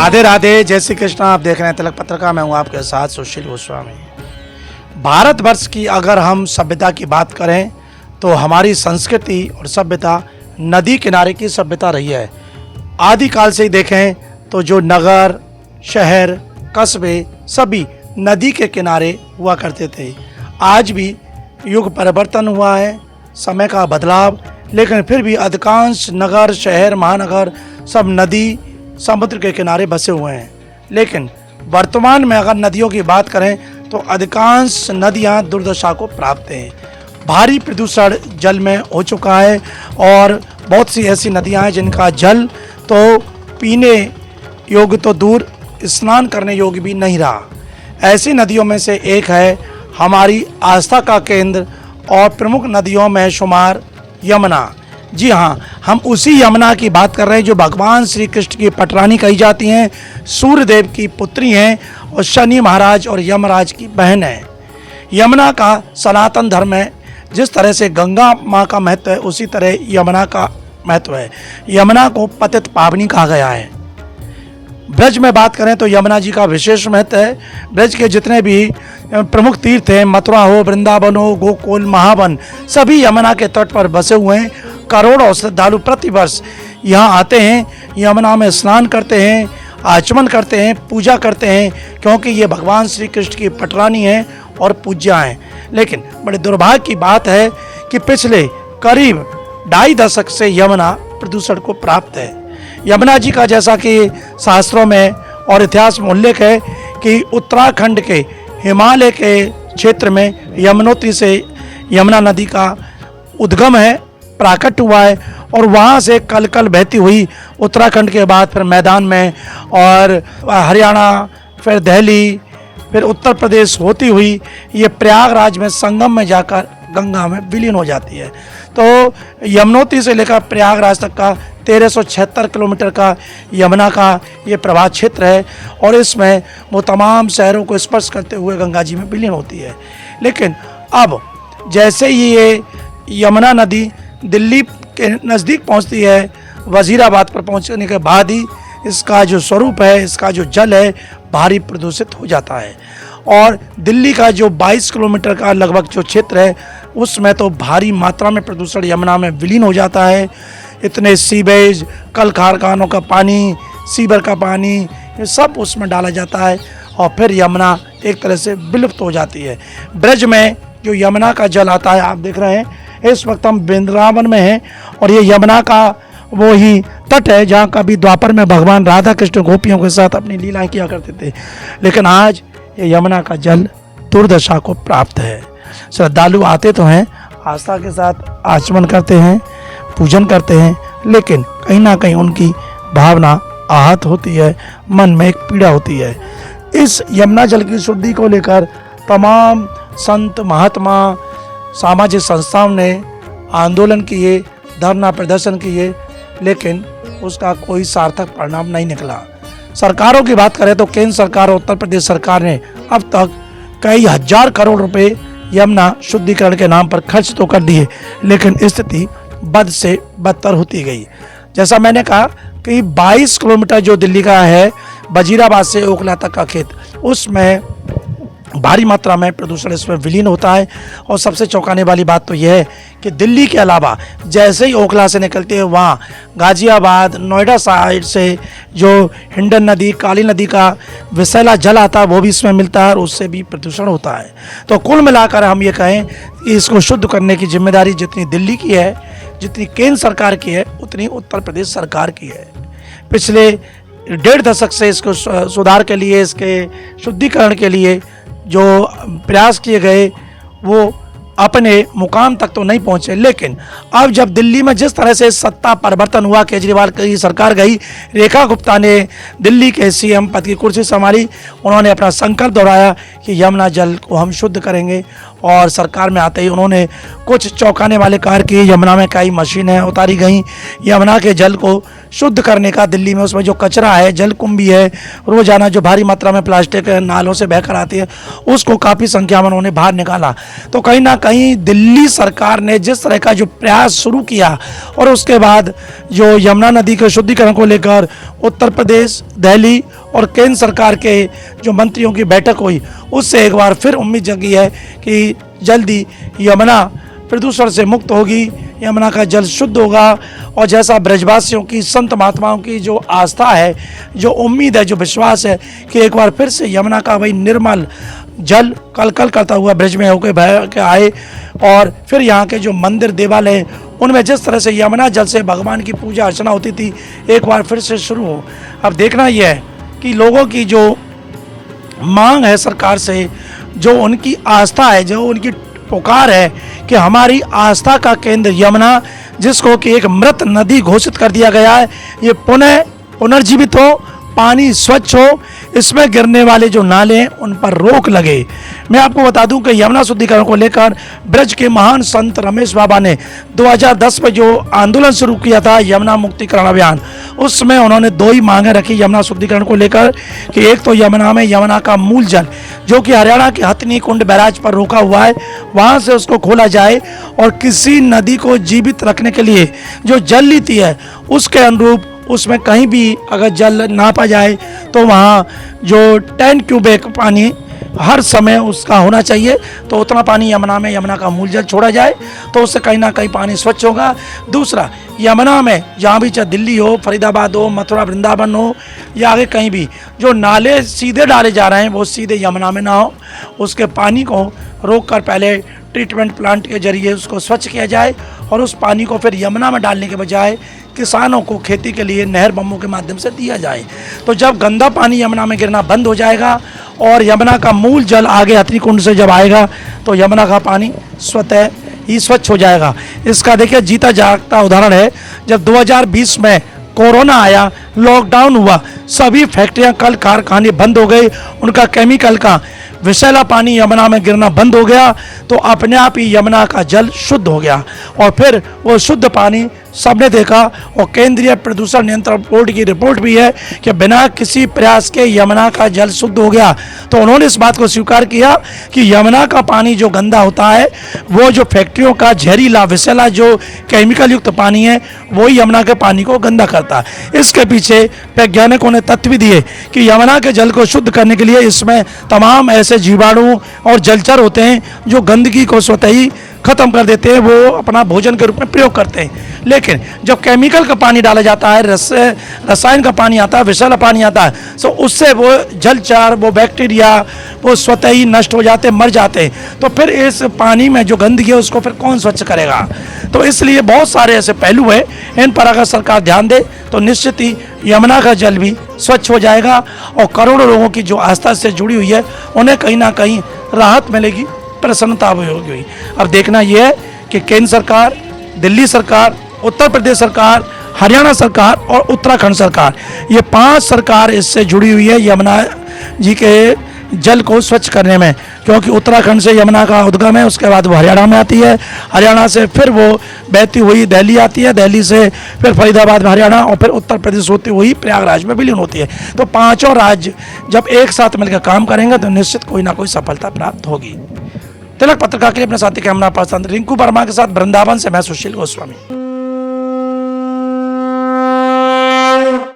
राधे राधे, जय श्री कृष्ण। आप देख रहे हैं तिलक पत्रिका। मैं हूं आपके साथ सुशील गोस्वामी। भारतवर्ष की अगर हम सभ्यता की बात करें तो हमारी संस्कृति और सभ्यता नदी किनारे की सभ्यता रही है। आदिकाल से ही देखें तो जो नगर, शहर, कस्बे सभी नदी के किनारे हुआ करते थे। आज भी युग परिवर्तन हुआ है, समय का बदलाव, लेकिन फिर भी अधिकांश नगर, शहर, महानगर सब नदी, समुद्र के किनारे बसे हुए हैं। लेकिन वर्तमान में अगर नदियों की बात करें तो अधिकांश नदियां दुर्दशा को प्राप्त हैं। भारी प्रदूषण जल में हो चुका है और बहुत सी ऐसी नदियां हैं जिनका जल तो पीने योग्य तो दूर, स्नान करने योग्य भी नहीं रहा। ऐसी नदियों में से एक है हमारी आस्था का केंद्र और प्रमुख नदियों में शुमार यमुना। जी हाँ, हम उसी यमुना की बात कर रहे हैं जो भगवान श्री कृष्ण की पटरानी कही जाती हैं, सूर्यदेव की पुत्री हैं और शनि महाराज और यमराज की बहन है। यमुना का सनातन धर्म है। जिस तरह से गंगा माँ का महत्व है उसी तरह यमुना का महत्व है। यमुना को पतित पावनी कहा गया है। ब्रज में बात करें तो यमुना जी का विशेष महत्व है। ब्रज के जितने भी प्रमुख तीर्थ हैं, मथुरा हो, वृंदावन हो, गोकुल, महावन, सभी यमुना के तट पर बसे हुए हैं। करोड़ों श्रद्धालु प्रतिवर्ष यहाँ आते हैं, यमुना में स्नान करते हैं, आचमन करते हैं, पूजा करते हैं, क्योंकि ये भगवान श्री कृष्ण की पटरानी हैं और पूज्या हैं। लेकिन बड़े दुर्भाग्य की बात है कि पिछले करीब 2.5 दशक से यमुना प्रदूषण को प्राप्त है। यमुना जी का जैसा कि शास्त्रों में और इतिहास में उल्लेख है कि उत्तराखंड के हिमालय के क्षेत्र में यमुनोत्री से यमुना नदी का उद्गम है, प्राकट हुआ है और वहाँ से कल कल बहती हुई उत्तराखंड के बाद फिर मैदान में और हरियाणा, फिर दिल्ली, फिर उत्तर प्रदेश होती हुई ये प्रयागराज में संगम में जाकर गंगा में विलीन हो जाती है। तो यमुनोत्री से लेकर प्रयागराज तक का 1376 किलोमीटर का यमुना का ये प्रवाह क्षेत्र है और इसमें वो तमाम शहरों को स्पर्श करते हुए गंगा जी में विलीन होती है। लेकिन अब जैसे ही ये यमुना नदी दिल्ली के नज़दीक पहुंचती है, वजीराबाद पर पहुंचने के बाद ही इसका जो स्वरूप है, इसका जो जल है, भारी प्रदूषित हो जाता है। और दिल्ली का जो 22 किलोमीटर का लगभग जो क्षेत्र है उसमें तो भारी मात्रा में प्रदूषण यमुना में विलीन हो जाता है। इतने सीवेज, कल कारखानों का पानी, सीवर का पानी, ये सब उसमें डाला जाता है और फिर यमुना एक तरह से विलुप्त हो जाती है। ब्रज में जो यमुना का जल आता है, आप देख रहे हैं इस वक्त हम वृंदावन में हैं और ये यमुना का वो ही तट है जहाँ कभी द्वापर में भगवान राधा कृष्ण गोपियों के साथ अपनी लीलाएं किया करते थे। लेकिन आज ये यमुना का जल दुर्दशा को प्राप्त है। श्रद्धालु आते तो हैं, आस्था के साथ आचमन करते हैं, पूजन करते हैं, लेकिन कहीं ना कहीं उनकी भावना आहत होती है, मन में एक पीड़ा होती है। इस यमुना जल की शुद्धि को लेकर तमाम संत, महात्मा, सामाजिक संस्थाओं ने आंदोलन किए, धरना प्रदर्शन किए, लेकिन उसका कोई सार्थक परिणाम नहीं निकला। सरकारों की बात करें तो केंद्र सरकार और उत्तर प्रदेश सरकार ने अब तक कई हजार करोड़ रुपए यमुना शुद्धिकरण के नाम पर खर्च तो कर दिए, लेकिन स्थिति बद से बदतर होती गई। जैसा मैंने कहा कि 22 किलोमीटर जो दिल्ली का है, वजीराबाद से ओखला तक का खेत, उसमें भारी मात्रा में प्रदूषण इसमें विलीन होता है। और सबसे चौंकाने वाली बात तो यह है कि दिल्ली के अलावा जैसे ही ओखला से निकलते हैं वहाँ गाजियाबाद, नोएडा साइड से जो हिंडन नदी, काली नदी का विषैला जल आता है वो भी इसमें मिलता है और उससे भी प्रदूषण होता है। तो कुल मिलाकर हम ये कहें कि इसको शुद्ध करने की जिम्मेदारी जितनी दिल्ली की है, जितनी केंद्र सरकार की है, उतनी उत्तर प्रदेश सरकार की है। पिछले 1.5 दशक से इसको सुधार के लिए, इसके शुद्धिकरण के लिए जो प्रयास किए गए वो अपने मुकाम तक तो नहीं पहुंचे। लेकिन अब जब दिल्ली में जिस तरह से सत्ता परिवर्तन हुआ, केजरीवाल की सरकार गई, रेखा गुप्ता ने दिल्ली के सीएम पद की कुर्सी संभाली, उन्होंने अपना संकल्प दोहराया कि यमुना जल को हम शुद्ध करेंगे और सरकार में आते ही उन्होंने कुछ चौंकाने वाले कार्य किए। यमुना में कई मशीनें उतारी गईं यमुना के जल को शुद्ध करने का। दिल्ली में उसमें जो कचरा है, जल कुंभी है, रोजाना जो भारी मात्रा में प्लास्टिक नालों से बहकर आती है, उसको काफ़ी संख्या में उन्होंने बाहर निकाला। तो कहीं ना कहीं दिल्ली सरकार ने जिस तरह का जो प्रयास शुरू किया और उसके बाद जो यमुना नदी के शुद्धिकरण को लेकर उत्तर प्रदेश, दिल्ली और केंद्र सरकार के जो मंत्रियों की बैठक हुई, उससे एक बार फिर उम्मीद जगी है कि जल्दी यमुना प्रदूषण से मुक्त होगी, यमुना का जल शुद्ध होगा। और जैसा ब्रजवासियों की, संत महात्माओं की जो आस्था है, जो उम्मीद है, जो विश्वास है कि एक बार फिर से यमुना का वही निर्मल जल कल कल करता हुआ ब्रज में होकर बह के आए, और फिर यहाँ के जो मंदिर देवालय उनमें जिस तरह से यमुना जल से भगवान की पूजा अर्चना होती थी, एक बार फिर से शुरू हो। अब देखना यह है कि लोगों की जो मांग है सरकार से, जो उनकी आस्था है, जो उनकी पुकार है कि हमारी आस्था का केंद्र यमुना, जिसको कि एक मृत नदी घोषित कर दिया गया है, ये पुनर्जीवित हो, पानी स्वच्छ हो, इसमें गिरने वाले जो नाले हैं उन पर रोक लगे। मैं आपको बता दूं कि यमुना शुद्धिकरण को लेकर ब्रज के महान संत रमेश बाबा ने 2010 में जो आंदोलन शुरू किया था, यमुना मुक्तिकरण अभियान, उस समय उन्होंने दो ही मांगे रखी यमुना शुद्धिकरण को लेकर कि एक तो यमुना में यमुना का मूल जल, जो कि हरियाणा के हथनी कुंड बैराज पर रोका हुआ है, वहाँ से उसको खोला जाए, और किसी नदी को जीवित रखने के लिए जो जल नीति है उसके अनुरूप उसमें कहीं भी अगर जल नापा जाए तो वहाँ जो 10 क्यूबिक पानी हर समय उसका होना चाहिए, तो उतना पानी यमुना में, यमुना का मूल जल छोड़ा जाए, तो उससे कहीं ना कहीं पानी स्वच्छ होगा। दूसरा, यमुना में जहाँ भी, चाहे दिल्ली हो, फरीदाबाद हो, मथुरा वृंदावन हो, या आगे कहीं भी जो नाले सीधे डाले जा रहे हैं वो सीधे यमुना में ना हो, उसके पानी को रोक कर पहले ट्रीटमेंट प्लांट के जरिए उसको स्वच्छ किया जाए, और उस पानी को फिर यमुना में डालने के बजाय किसानों को खेती के लिए नहर बम्बों के माध्यम से दिया जाए। तो जब गंदा पानी यमुना में गिरना बंद हो जाएगा और यमुना का मूल जल आगे हथनी कुंड से जब आएगा, तो यमुना का पानी स्वतः ही स्वच्छ हो जाएगा। इसका देखिए जीता जागता उदाहरण है, जब 2020 में कोरोना आया, लॉकडाउन हुआ, सभी फैक्ट्रियां, कल कारखाने बंद हो गए, उनका केमिकल का विषैला पानी यमुना में गिरना बंद हो गया, तो अपने आप ही यमुना का जल शुद्ध हो गया। और फिर वो शुद्ध पानी सबने देखा, और केंद्रीय प्रदूषण नियंत्रण बोर्ड की रिपोर्ट भी है कि बिना किसी प्रयास के यमुना का जल शुद्ध हो गया। तो उन्होंने इस बात को स्वीकार किया कि यमुना का पानी जो गंदा होता है, वो जो फैक्ट्रियों का जहरीला विषैला जो केमिकल युक्त पानी है, वही यमुना के पानी को गंदा करता है। इसके पीछे वैज्ञानिकों ने तथ्य भी दिए कि यमुना के जल को शुद्ध करने के लिए इसमें तमाम ऐसे जीवाणु और जलचर होते हैं जो गंदगी को स्वतः ही खत्म कर देते हैं, वो अपना भोजन के रूप में प्रयोग करते हैं। लेकिन जब केमिकल का पानी डाला जाता है, रसायन का पानी आता है, विषैला पानी आता है, तो उससे वो जलचर, वो बैक्टीरिया, वो स्वतः ही नष्ट हो जाते हैं, मर जाते हैं। तो फिर इस पानी में जो गंदगी है उसको फिर कौन स्वच्छ करेगा? तो इसलिए बहुत सारे ऐसे पहलू हैं, इन पर अगर सरकार ध्यान दे तो निश्चित ही यमुना का जल भी स्वच्छ हो जाएगा, और करोड़ों लोगों की जो आस्था से जुड़ी हुई है उन्हें कहीं ना कहीं राहत मिलेगी, प्रसन्नता भी होगी। अब देखना यह है कि केंद्र सरकार, दिल्ली सरकार, उत्तर प्रदेश सरकार, हरियाणा सरकार और उत्तराखंड सरकार, ये 5 सरकार इससे जुड़ी हुई है यमुना जी के जल को स्वच्छ करने में। क्योंकि उत्तराखंड से यमुना का उद्गम है, उसके बाद वो हरियाणा में आती है, हरियाणा से फिर वो बहती हुई दिल्ली आती है, दिल्ली से फिर फरीदाबाद में हरियाणा, और फिर उत्तर प्रदेश होती हुई प्रयागराज में विलीन होती है। तो पांचों राज्य जब एक साथ मिलकर काम करेंगे तो निश्चित कोई ना कोई सफलता प्राप्त होगी। तिलक पत्रकार के लिए अपने साथी कैमरा पर्सन रिंकू वर्मा के साथ वृंदावन से मैं सुशील गोस्वामी।